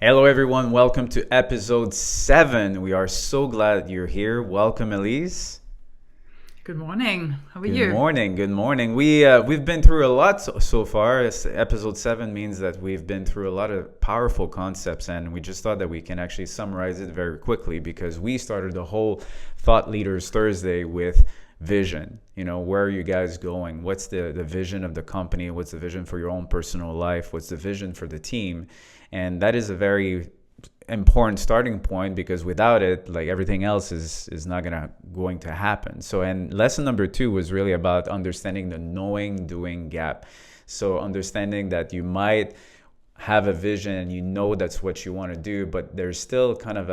Hello, everyone. Welcome to episode 7. We are so glad you're here. Welcome, Elise. Good morning. How are Good you? morning. Good morning. We've been through a lot so far. Episode 7 means that we've been through a lot of powerful concepts, and we just thought that we can actually summarize it very quickly because we started the whole Thought Leaders Thursday with vision. Where are you guys going? What's the vision of the company? What's the vision for your own personal life? What's the vision for the team? And that is a very important starting point, because without it, like, everything else is not going to happen. So, and lesson number 2 was really about understanding the knowing doing gap. So understanding that you might have a vision and that's what you want to do, but there's still kind of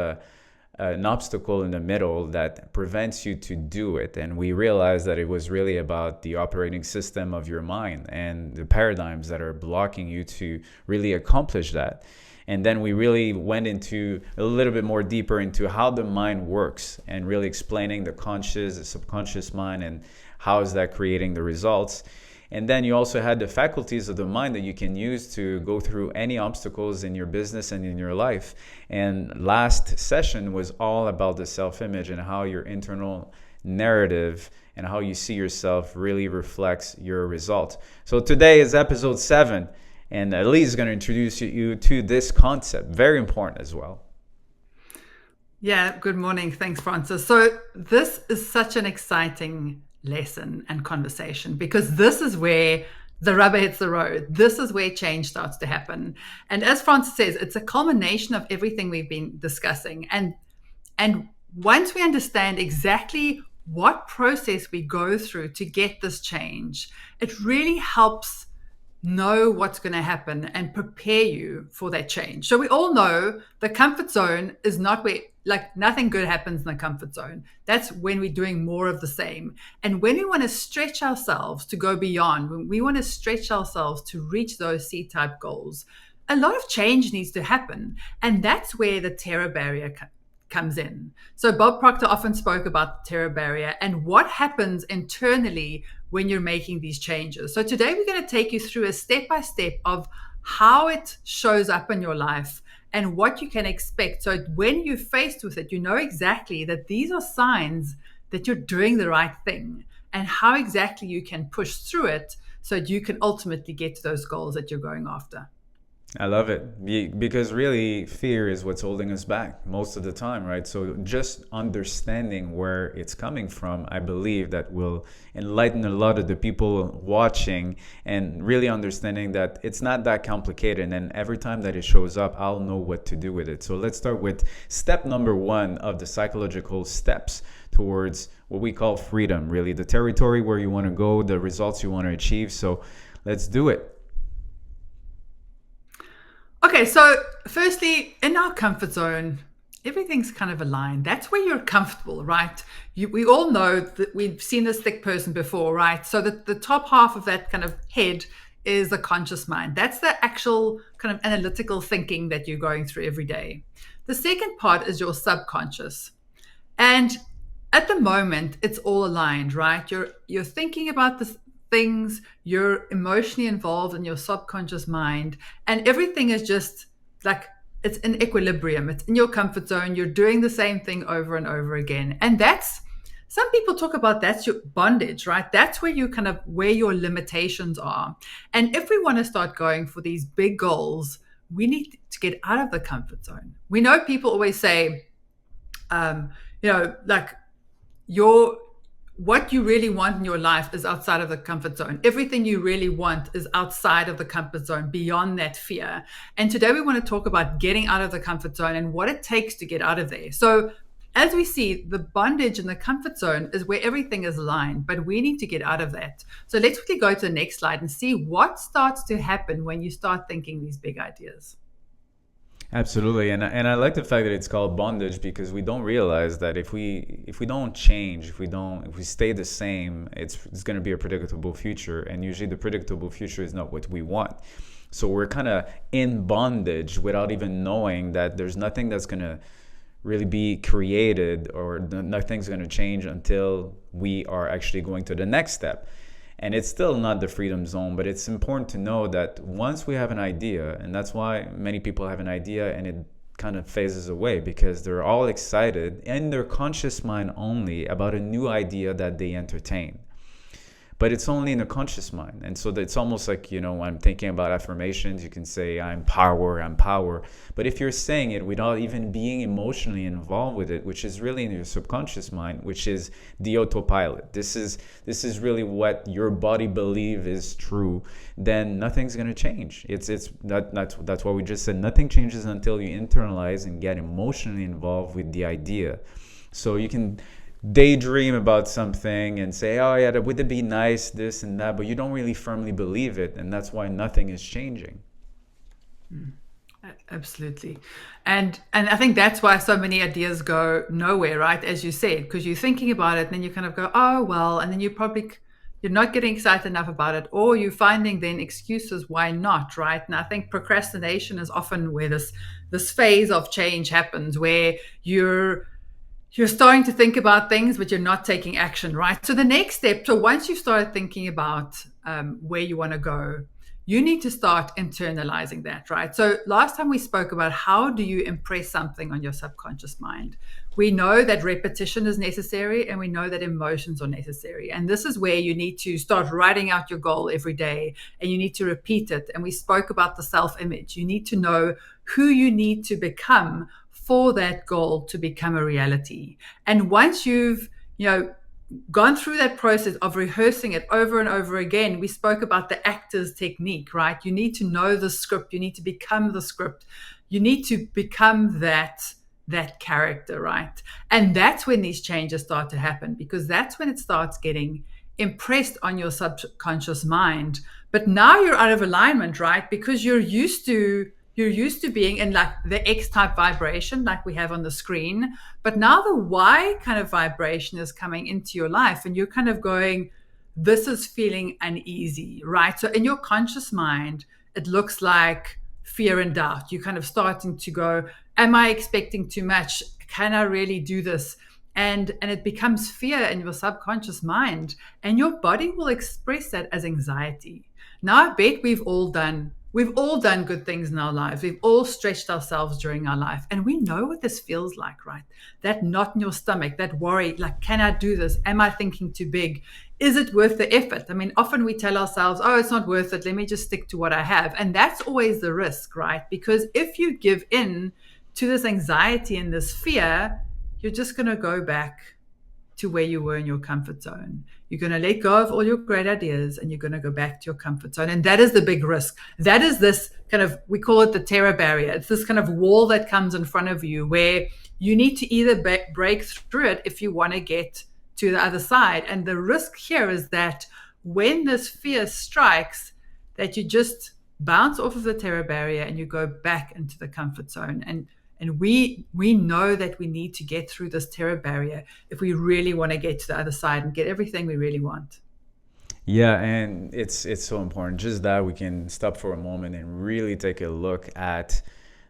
an obstacle in the middle that prevents you to do it. And we realized that it was really about the operating system of your mind and the paradigms that are blocking you to really accomplish that. And then we really went into a little bit more deeper into how the mind works and really explaining the conscious, the subconscious mind, and how is that creating the results. And then you also had the faculties of the mind that you can use to go through any obstacles in your business and in your life. And last session was all about the self-image and how your internal narrative and how you see yourself really reflects your results. So today is episode 7. And Elise is going to introduce you to this concept. Very important as well. Yeah, good morning. Thanks, Francis. So this is such an exciting lesson and conversation, because this is where the rubber hits the road. This is where change starts to happen. And as Francis says, it's a culmination of everything we've been discussing. And once we understand exactly what process we go through to get this change, it really helps know what's going to happen and prepare you for that change. So we all know the comfort zone is not where, like, nothing good happens in the comfort zone. That's when we're doing more of the same. And when we want to stretch ourselves to go beyond, when we want to stretch ourselves to reach those C-type goals, a lot of change needs to happen. And that's where the terror barrier comes in. So Bob Proctor often spoke about the terror barrier and what happens internally when you're making these changes. So today we're going to take you through a step-by-step of how it shows up in your life and what you can expect. So when you're faced with it, you know exactly that these are signs that you're doing the right thing, and how exactly you can push through it so that you can ultimately get to those goals that you're going after. I love it, because really fear is what's holding us back most of the time, right? So just understanding where it's coming from, I believe that will enlighten a lot of the people watching, and really understanding that it's not that complicated, and every time that it shows up, I'll know what to do with it. So let's start with step number 1 of the psychological steps towards what we call freedom, really the territory where you want to go, the results you want to achieve. So let's do it. Okay, so firstly, in our comfort zone, everything's kind of aligned. That's where you're comfortable, right? We all know that we've seen this thick person before, right? So that the top half of that kind of head is the conscious mind. That's the actual kind of analytical thinking that you're going through every day. The second part is your subconscious. And at the moment, it's all aligned, right? You're thinking about this things, you're emotionally involved in your subconscious mind, and everything is just like, it's in equilibrium. It's in your comfort zone. You're doing the same thing over and over again. And that's, some people talk about, that's your bondage, right? That's where you kind of, where your limitations are. And if we want to start going for these big goals, we need to get out of the comfort zone. We know people always say, like, what you really want in your life is outside of the comfort zone. Everything you really want is outside of the comfort zone, beyond that fear. And today we want to talk about getting out of the comfort zone and what it takes to get out of there. So as we see, the bondage in the comfort zone is where everything is aligned, but we need to get out of that. So let's quickly go to the next slide and see what starts to happen when you start thinking these big ideas. Absolutely, and I like the fact that it's called bondage, because we don't realize that if we don't change, if we stay the same, it's going to be a predictable future, and usually the predictable future is not what we want. So we're kind of in bondage without even knowing that there's nothing that's going to really be created, or nothing's going to change until we are actually going to the next step. And it's still not the freedom zone, but it's important to know that once we have an idea, and that's why many people have an idea and it kind of phases away, because they're all excited in their conscious mind only about a new idea that they entertain. But it's only in a conscious mind. And so it's almost like, when I'm thinking about affirmations, you can say, I'm power, I'm power. But if you're saying it without even being emotionally involved with it, which is really in your subconscious mind, which is the autopilot, this is really what your body believes is true, then nothing's going to change. That's why we just said nothing changes until you internalize and get emotionally involved with the idea. So you can daydream about something and say, oh yeah, would it be nice, this and that, but you don't really firmly believe it, and that's why nothing is changing. Absolutely. And I think that's why so many ideas go nowhere, right? As you said, because you're thinking about it and then you kind of go, oh well, and then you're not getting excited enough about it, or you're finding then excuses why not, right? And I think procrastination is often where this phase of change happens, where you're starting to think about things, but you're not taking action, right? So the next step, so once you've started thinking about where you want to go, you need to start internalizing that, right? So last time we spoke about how do you impress something on your subconscious mind. We know that repetition is necessary, and we know that emotions are necessary. And this is where you need to start writing out your goal every day, and you need to repeat it. And we spoke about the self-image. You need to know who you need to become for that goal to become a reality. And once you've, gone through that process of rehearsing it over and over again, we spoke about the actor's technique, right? You need to know the script. You need to become the script. You need to become that character, right? And that's when these changes start to happen, because that's when it starts getting impressed on your subconscious mind. But now you're out of alignment, right? Because you're used to being in like the X type vibration like we have on the screen, but now the Y kind of vibration is coming into your life, and you're kind of going, this is feeling uneasy, right? So in your conscious mind, it looks like fear and doubt. You're kind of starting to go, am I expecting too much? Can I really do this? And it becomes fear in your subconscious mind, and your body will express that as anxiety. Now, I bet we've all done good things in our lives. We've all stretched ourselves during our life, and we know what this feels like, right? That knot in your stomach, that worry, like, can I do this? Am I thinking too big? Is it worth the effort? I mean, often we tell ourselves, oh, it's not worth it. Let me just stick to what I have. And that's always the risk, right? Because if you give in to this anxiety and this fear, you're just going to go back to where you were in your comfort zone. You're going to let go of all your great ideas, and you're going to go back to your comfort zone. And that is the big risk. That is this kind of, we call it the terror barrier. It's this kind of wall that comes in front of you where you need to either break through it if you want to get to the other side. And the risk here is that when this fear strikes, that you just bounce off of the terror barrier and you go back into the comfort zone. And we know that we need to get through this terror barrier if we really want to get to the other side and get everything we really want. Yeah, and it's so important. Just that we can stop for a moment and really take a look at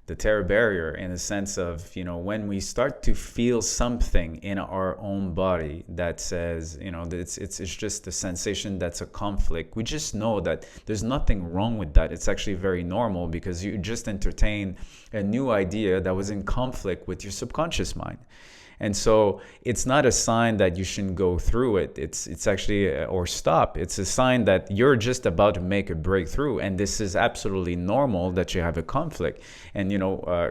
the terror barrier, in the sense of, when we start to feel something in our own body that says, that it's just a sensation that's a conflict. We just know that there's nothing wrong with that. It's actually very normal, because you just entertained a new idea that was in conflict with your subconscious mind. And so it's not a sign that you shouldn't go through it. It's actually, or stop. It's a sign that you're just about to make a breakthrough. And this is absolutely normal that you have a conflict. And,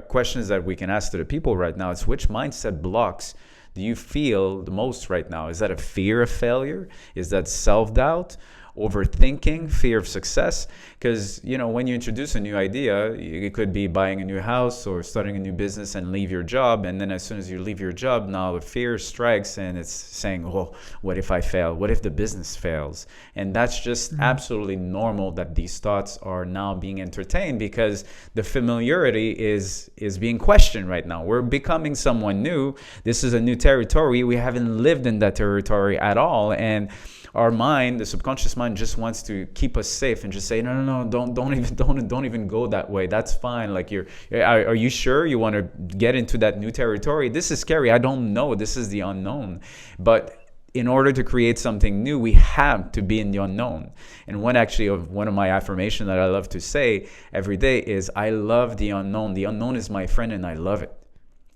questions that we can ask to the people right now is, which mindset blocks do you feel the most right now? Is that a fear of failure? Is that self-doubt? Overthinking, fear of success? Because when you introduce a new idea, it could be buying a new house or starting a new business and leave your job, and then as soon as you leave your job, now the fear strikes and it's saying, oh, what if I fail? What if the business fails? And that's just absolutely normal that these thoughts are now being entertained, because the familiarity is being questioned right now. We're becoming someone new. This is a new territory. We haven't lived in that territory at all, and our mind, the subconscious mind, just wants to keep us safe and just say, no, don't even go that way. That's fine. Like, are you sure you want to get into that new territory? This is scary. I don't know. This is the unknown. But in order to create something new, we have to be in the unknown. And one of my affirmations that I love to say every day is, I love the unknown. The unknown is my friend and I love it.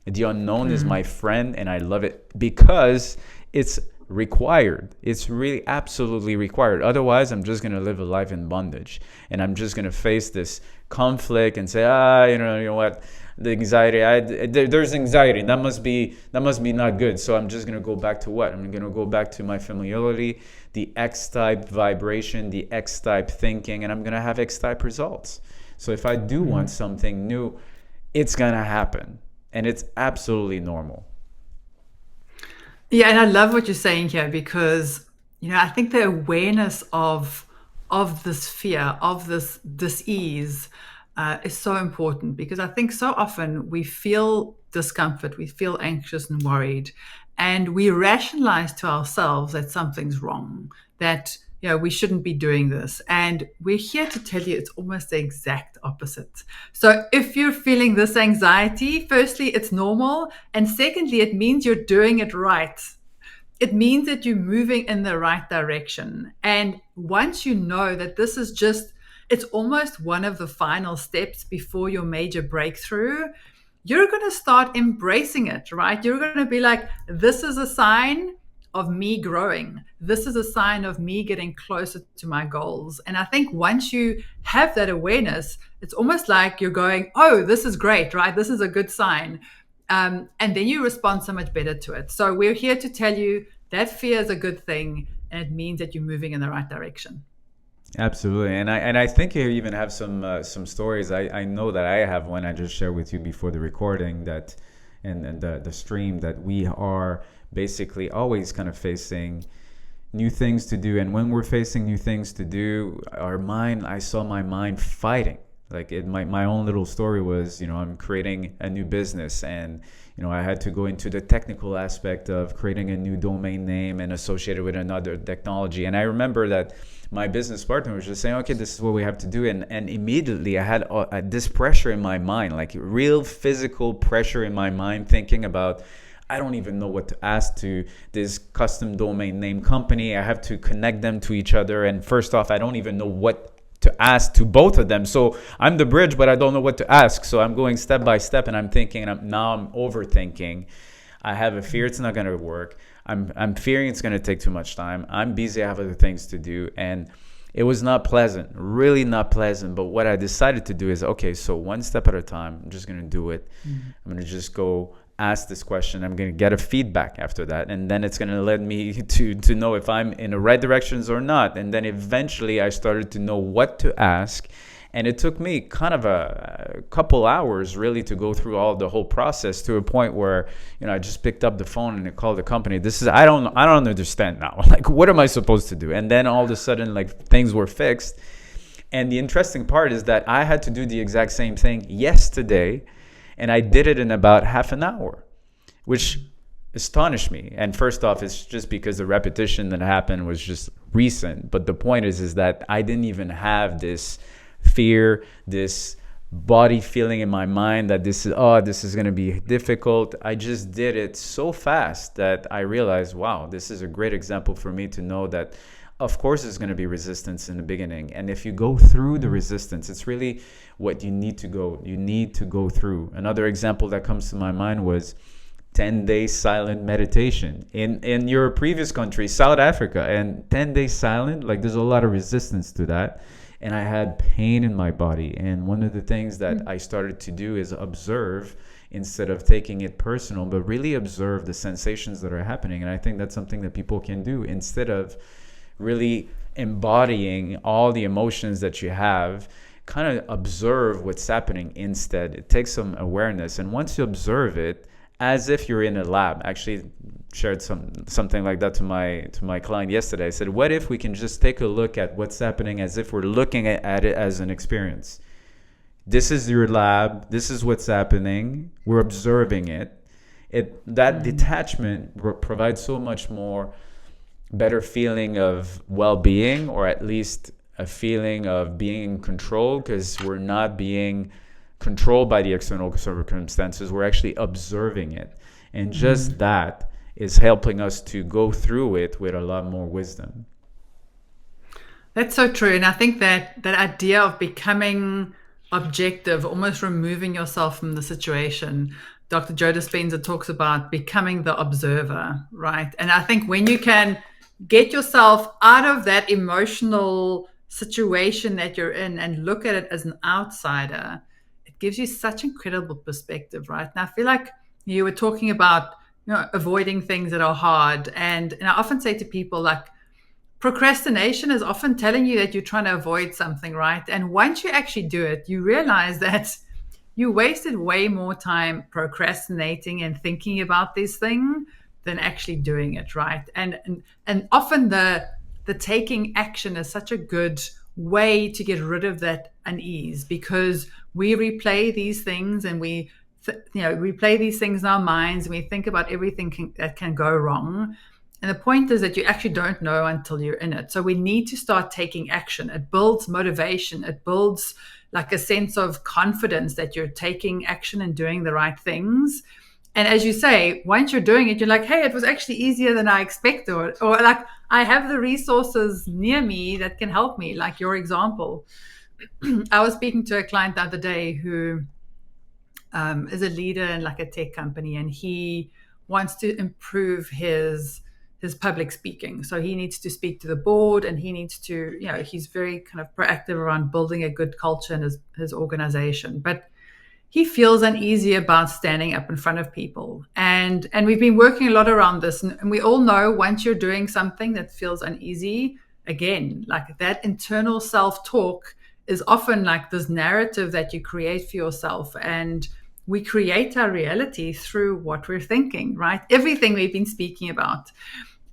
The unknown is my friend and I love it because it's required. It's really absolutely required. Otherwise, I'm just going to live a life in bondage, and I'm just going to face this conflict and say, you know what, the anxiety, there's anxiety. That must be not good. So I'm just going to go back to what? I'm going to go back to my familiarity, the X-type vibration, the X-type thinking, and I'm going to have X-type results. So if I do want something new, it's going to happen, and it's absolutely normal. Yeah, and I love what you're saying here because, I think the awareness of this fear, of this dis-ease, is so important, because I think so often we feel discomfort, we feel anxious and worried, and we rationalize to ourselves that something's wrong, that we shouldn't be doing this. And we're here to tell you it's almost the exact opposite. So if you're feeling this anxiety, firstly, it's normal. And secondly, it means you're doing it right. It means that you're moving in the right direction. And once you know that this is it's almost one of the final steps before your major breakthrough, you're going to start embracing it, right? You're going to be like, this is a sign of me growing. This is a sign of me getting closer to my goals. And I think once you have that awareness, it's almost like you're going, oh, this is great, right? This is a good sign. And then you respond so much better to it. So we're here to tell you that fear is a good thing, and it means that you're moving in the right direction. Absolutely, and I think you even have some stories. I know that I have one I just shared with you before the recording, that and the stream, that we are basically always kind of facing new things to do. And when we're facing new things to do, I saw my mind fighting. Like my own little story was, I'm creating a new business, and I had to go into the technical aspect of creating a new domain name and associated with another technology. And I remember that my business partner was just saying, okay, this is what we have to do. And immediately I had this pressure in my mind, like real physical pressure in my mind, thinking about, I don't even know what to ask to this custom domain name company. I have to connect them to each other. And first off, I don't even know what to ask to both of them. So I'm the bridge, but I don't know what to ask. So I'm going step by step, and I'm thinking, and I'm overthinking. I have a fear it's not going to work. I'm fearing it's going to take too much time. I'm busy. I have other things to do. And it was not pleasant, really not pleasant. But what I decided to do is, okay, so one step at a time, I'm just going to do it. I'm going to just go ask this question. I'm going to get a feedback after that. And then it's going to let me to know if I'm in the right directions or not. And then eventually I started to know what to ask. And it took me kind of a couple hours really to go through the whole process, to a point where, I just picked up the phone and I called the company. I don't understand now. Like, what am I supposed to do? And then all of a sudden, like, things were fixed. And the interesting part is that I had to do the exact same thing yesterday, and I did it in about half an hour, which astonished me. And first off, it's just because the repetition that happened was just recent. But the point is that I didn't even have this fear, this body feeling in my mind that this is going to be difficult. I just did it so fast that I realized, wow, this is a great example for me to know that, of course, there's going to be resistance in the beginning. And if you go through the resistance, it's really what you need to go through. Another example that comes to my mind was 10-day silent meditation in your previous country, South Africa. And 10 days silent, like, there's a lot of resistance to that. And I had pain in my body. And one of the things that I started to do is observe, instead of taking it personal, but really observe the sensations that are happening. And I think that's something that people can do instead of really embodying all the emotions that you have. Kind of observe what's happening instead. It takes some awareness. And once you observe it, as if you're in a lab, actually shared something like that to my client yesterday. I said, what if we can just take a look at what's happening as if we're looking at it as an experience? This is your lab. This is what's happening. We're observing it. That detachment provides so much more better feeling of well-being, or at least a feeling of being in control, because we're not being controlled by the external circumstances. We're actually observing it. And just that is helping us to go through it with a lot more wisdom. That's so true. And I think that that idea of becoming objective, almost removing yourself from the situation. Dr. Joe Dispenza talks about becoming the observer, right? And I think when you can get yourself out of that emotional situation that you're in and look at it as an outsider, it gives you such incredible perspective, right? And I feel like you were talking about, avoiding things that are hard. And I often say to people, like, procrastination is often telling you that you're trying to avoid something, right? And once you actually do it, you realize that you wasted way more time procrastinating and thinking about this thing than actually doing it, right? And often the taking action is such a good way to get rid of that unease, because we replay these things and we replay these things in our minds, and we think about everything that can go wrong. And the point is that you actually don't know until you're in it. So we need to start taking action. It builds motivation. It builds like a sense of confidence that you're taking action and doing the right things. And as you say, once you're doing it, you're like, hey, it was actually easier than I expected. Or like, I have the resources near me that can help me, like your example. I was speaking to a client the other day who is a leader in like a tech company, and he wants to improve his public speaking. So he needs to speak to the board, and he needs to, he's very kind of proactive around building a good culture in his organization. But he feels uneasy about standing up in front of people. And we've been working a lot around this. And we all know once you're doing something that feels uneasy, again, like that internal self-talk is often like this narrative that you create for yourself. And we create our reality through what we're thinking, right? Everything we've been speaking about.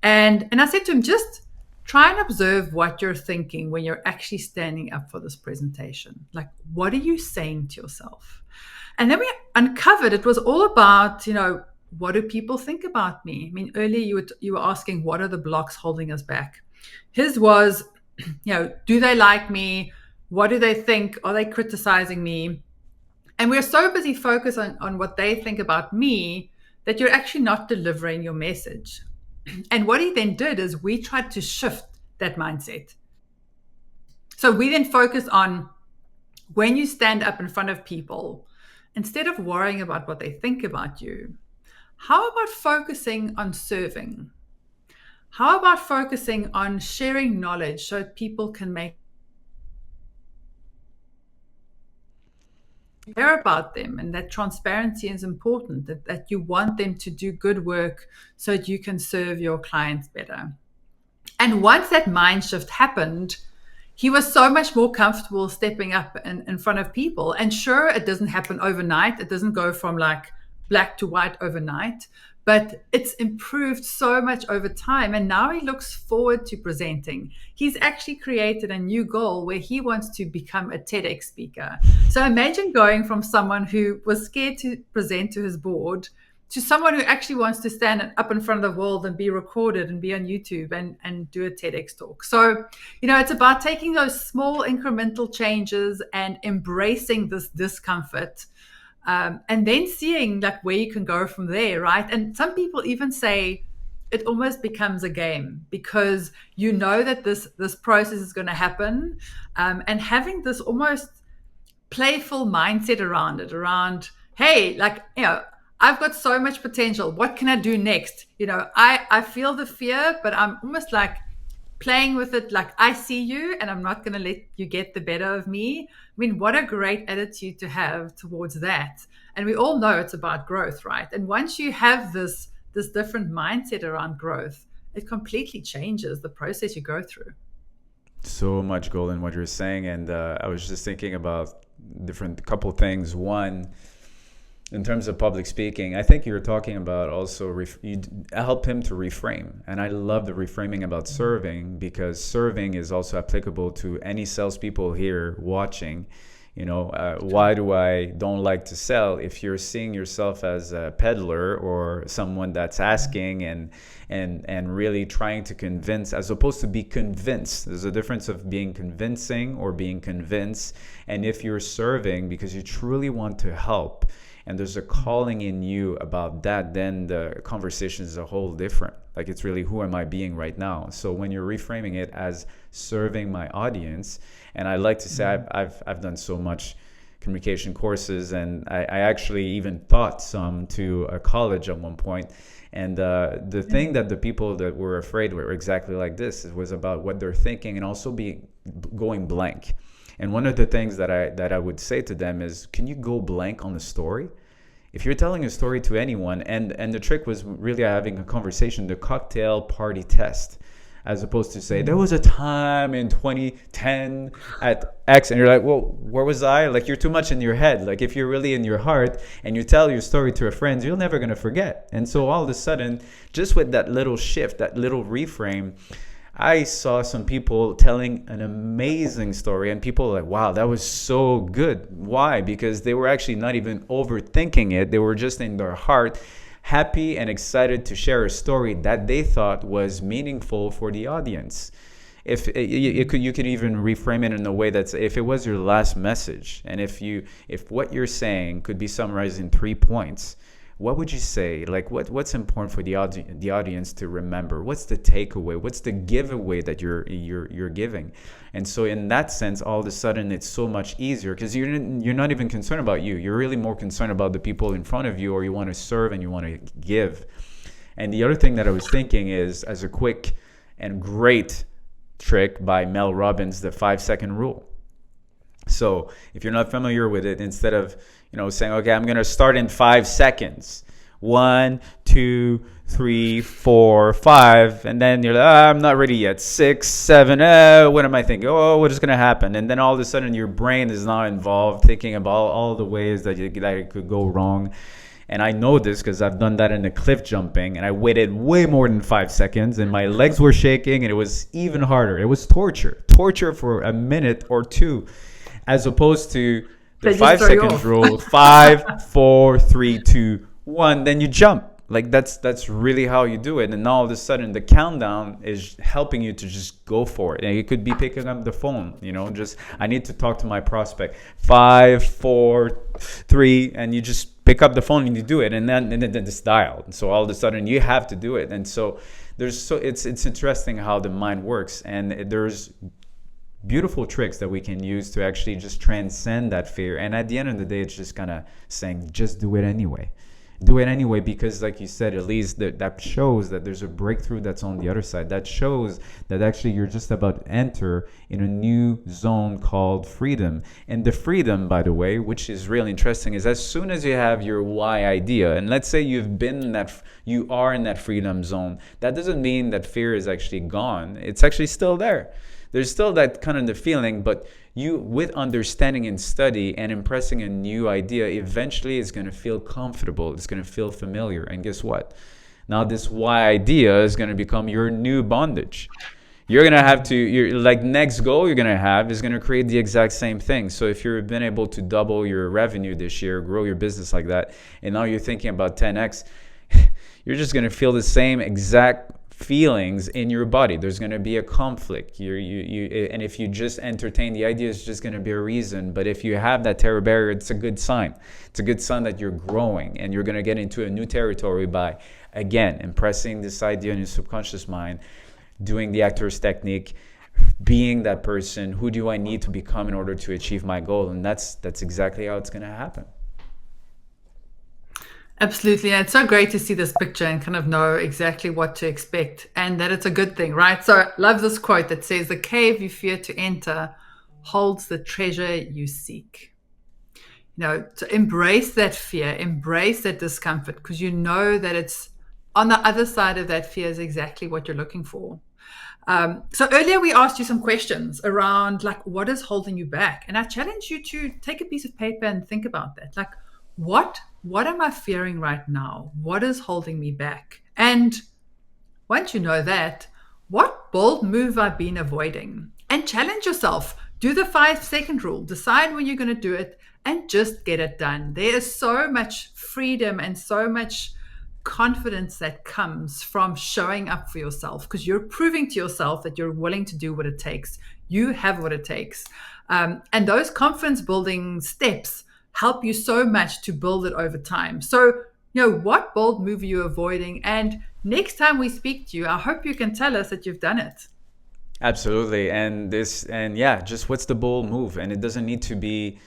And I said to him, just try and observe what you're thinking when you're actually standing up for this presentation. Like, what are you saying to yourself? And then we uncovered it was all about, what do people think about me? I mean, earlier you were asking, what are the blocks holding us back? His was, do they like me? What do they think? Are they criticizing me? And we're so busy focused on what they think about me that you're actually not delivering your message. And what he then did is we tried to shift that mindset. So we then focused on when you stand up in front of people, instead of worrying about what they think about you, how about focusing on serving? How about focusing on sharing knowledge so people can care about them, and that transparency is important, that you want them to do good work so that you can serve your clients better. And once that mind shift happened, he was so much more comfortable stepping up in front of people. And sure, it doesn't happen overnight. It doesn't go from like black to white overnight, but it's improved so much over time. And now he looks forward to presenting. He's actually created a new goal where he wants to become a TEDx speaker. So imagine going from someone who was scared to present to his board to someone who actually wants to stand up in front of the world and be recorded and be on YouTube and do a TEDx talk. So, it's about taking those small incremental changes and embracing this discomfort. And then seeing like where you can go from there, right? And some people even say it almost becomes a game, because you know that this process is going to happen, and having this almost playful mindset around, hey, like, I've got so much potential. What can I do next? I feel the fear, but I'm almost like playing with it, like I see you and I'm not going to let you get the better of me. I mean, what a great attitude to have towards that. And we all know it's about growth, right? And once you have this different mindset around growth, it completely changes the process you go through. So much gold in what you're saying. And I was just thinking about couple things. One, in terms of public speaking, I think you were talking about also you help him to reframe. And I love the reframing about serving, because serving is also applicable to any salespeople here watching. Why do I don't like to sell? If you're seeing yourself as a peddler or someone that's asking and really trying to convince, as opposed to be convinced. There's a difference of being convincing or being convinced. And if you're serving because you truly want to help, and there's a calling in you about that, then the conversation is a whole different. Like, it's really, who am I being right now? So when you're reframing it as serving my audience, and I like to say I've done so much communication courses, and I actually even taught some to a college at one point. And the thing that the people that were afraid were exactly like this, it was about what they're thinking and also going blank. And one of the things that I would say to them is, can you go blank on the story? If you're telling a story to anyone, and the trick was really having a conversation, the cocktail party test, as opposed to say, there was a time in 2010 at X, and you're like, well, where was I? Like, you're too much in your head. Like, if you're really in your heart and you tell your story to a friend, you're never going to forget. And so all of a sudden, just with that little shift, that little reframe, I saw some people telling an amazing story, and people were like, wow, that was so good. Why? Because they were actually not even overthinking it. They were just in their heart, happy and excited to share a story that they thought was meaningful for the audience. If you could even reframe it in a way that's, if it was your last message, and if what you're saying could be summarized in 3 points, what would you say? Like, what's important for the audience to remember? What's the takeaway? What's the giveaway that you're giving? And so in that sense, all of a sudden, it's so much easier, because you're not even concerned about you. You're really more concerned about the people in front of you, or you want to serve and you want to give. And the other thing that I was thinking is, as a quick and great trick by Mel Robbins, the 5-second rule. So if you're not familiar with it, instead of saying, okay, I'm going to start in 5 seconds. 1, 2, 3, 4, 5. And then you're like, I'm not ready yet. 6, 7. What am I thinking? Oh, what is going to happen? And then all of a sudden your brain is now involved, thinking about all the ways that it could go wrong. And I know this because I've done that in the cliff jumping, and I waited way more than 5 seconds, and my legs were shaking, and it was even harder. It was torture for a minute or two, as opposed to the 5 seconds rule. 5, 4, 3, 2, 1. Then you jump. Like, that's really how you do it. And all of a sudden, the countdown is helping you to just go for it. And you could be picking up the phone. Just, I need to talk to my prospect. 5, 4, 3, and you just pick up the phone and you do it. And then it's dialed. And so all of a sudden, you have to do it. And so it's interesting how the mind works. And there's beautiful tricks that we can use to actually just transcend that fear. And at the end of the day, it's just kind of saying, just do it anyway. Do it anyway, because like you said, Elise, that shows that there's a breakthrough that's on the other side. That shows that actually you're just about to enter in a new zone called freedom. And the freedom, by the way, which is really interesting, is as soon as you have your why idea, and let's say you are in that freedom zone, that doesn't mean that fear is actually gone. It's actually still there. There's still that kind of the feeling, but you, with understanding and study and impressing a new idea, eventually it's going to feel comfortable. It's going to feel familiar. And guess what? Now this why idea is going to become your new bondage. You're going to have to, next goal you're going to have is going to create the exact same thing. So if you've been able to double your revenue this year, grow your business like that, and now you're thinking about 10x, you're just going to feel the same exact feelings in your body. There's going to be a conflict. And if you just entertain the idea, it's just going to be a reason. But if you have that terror barrier, it's a good sign. It's a good sign that you're growing, and you're going to get into a new territory by, again, impressing this idea in your subconscious mind, doing the actor's technique, being that person. Who do I need to become in order to achieve my goal? And that's exactly how it's going to happen. Absolutely. And it's so great to see this picture and kind of know exactly what to expect, and that it's a good thing, right? So I love this quote that says, the cave you fear to enter holds the treasure you seek. To embrace that fear, embrace that discomfort, because you know that it's on the other side of that fear is exactly what you're looking for. So earlier we asked you some questions around what is holding you back? And I challenge you to take a piece of paper and think about that. What am I fearing right now? What is holding me back? And once you know that, what bold move I've been avoiding? And challenge yourself. Do the 5-second rule. Decide when you're going to do it and just get it done. There is so much freedom and so much confidence that comes from showing up for yourself, because you're proving to yourself that you're willing to do what it takes. You have what it takes. And those confidence building steps help you so much to build it over time. So, what bold move are you avoiding? And next time we speak to you, I hope you can tell us that you've done it. Absolutely. And yeah, just what's the bold move? And it doesn't need to be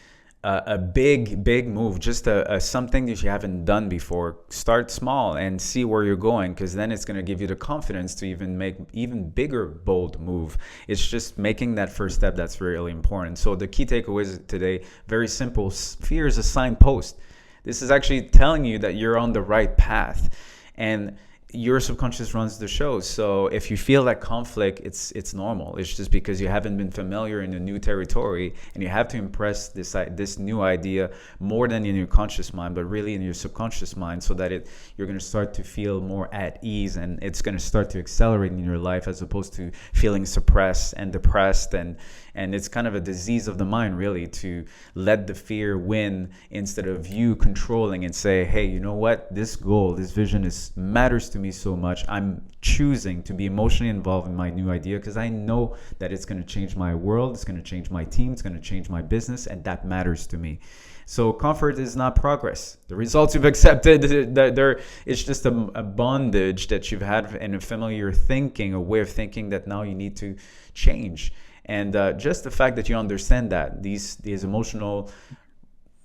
a big move, just a something that you haven't done before. Start small and see where you're going, because then it's going to give you the confidence to even make even bigger bold move. It's just making that first step that's really important. So the key takeaways today, very simple. Fear is a signpost. This is actually telling you that you're on the right path, and your subconscious runs the show. So if you feel that conflict, it's normal. It's just because you haven't been familiar in a new territory, and you have to impress this new idea more than in your conscious mind, but really in your subconscious mind, so that you're going to start to feel more at ease, and it's going to start to accelerate in your life, as opposed to feeling suppressed and depressed. And it's kind of a disease of the mind, really, to let the fear win instead of you controlling and say, hey, you know what? This goal, this vision matters to me so much. I'm choosing to be emotionally involved in my new idea because I know that it's going to change my world, it's going to change my team, it's going to change my business, and that matters to me. So comfort is not progress. The results you've accepted, it's just a bondage that you've had in a familiar thinking, a way of thinking that now you need to change. And just the fact that you understand that these emotional,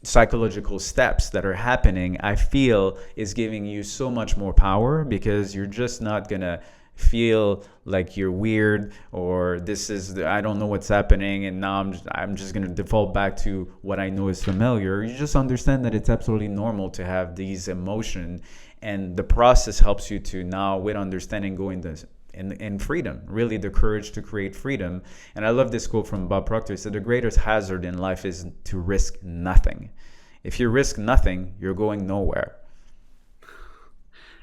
psychological steps that are happening, I feel, is giving you so much more power, because you're just not gonna feel like you're weird, or I don't know what's happening, and now I'm just gonna default back to what I know is familiar. You just understand that it's absolutely normal to have these emotions, and the process helps you to now, with understanding, go in freedom, really the courage to create freedom. And I love this quote from Bob Proctor. He said, the greatest hazard in life is to risk nothing. If you risk nothing, you're going nowhere.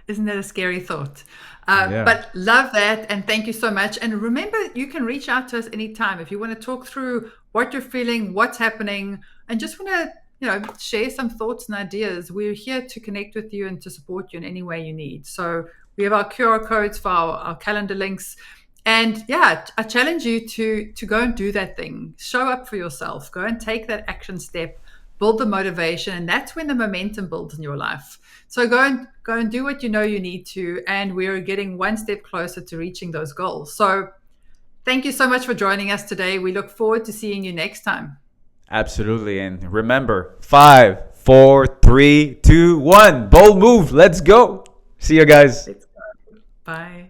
Isn't that a scary thought? Yeah. But love that. And thank you so much. And remember, you can reach out to us anytime if you want to talk through what you're feeling, what's happening, and just want to, share some thoughts and ideas. We're here to connect with you and to support you in any way you need. So we have our QR codes for our calendar links. And yeah, I challenge you to go and do that thing. Show up for yourself. Go and take that action step. Build the motivation, and that's when the momentum builds in your life. So go and do what you know you need to, and we're getting one step closer to reaching those goals. So thank you so much for joining us today. We look forward to seeing you next time. Absolutely. And remember, 5, 4, 3, 2, 1. Bold move. Let's go. See you guys. Let's go. Bye.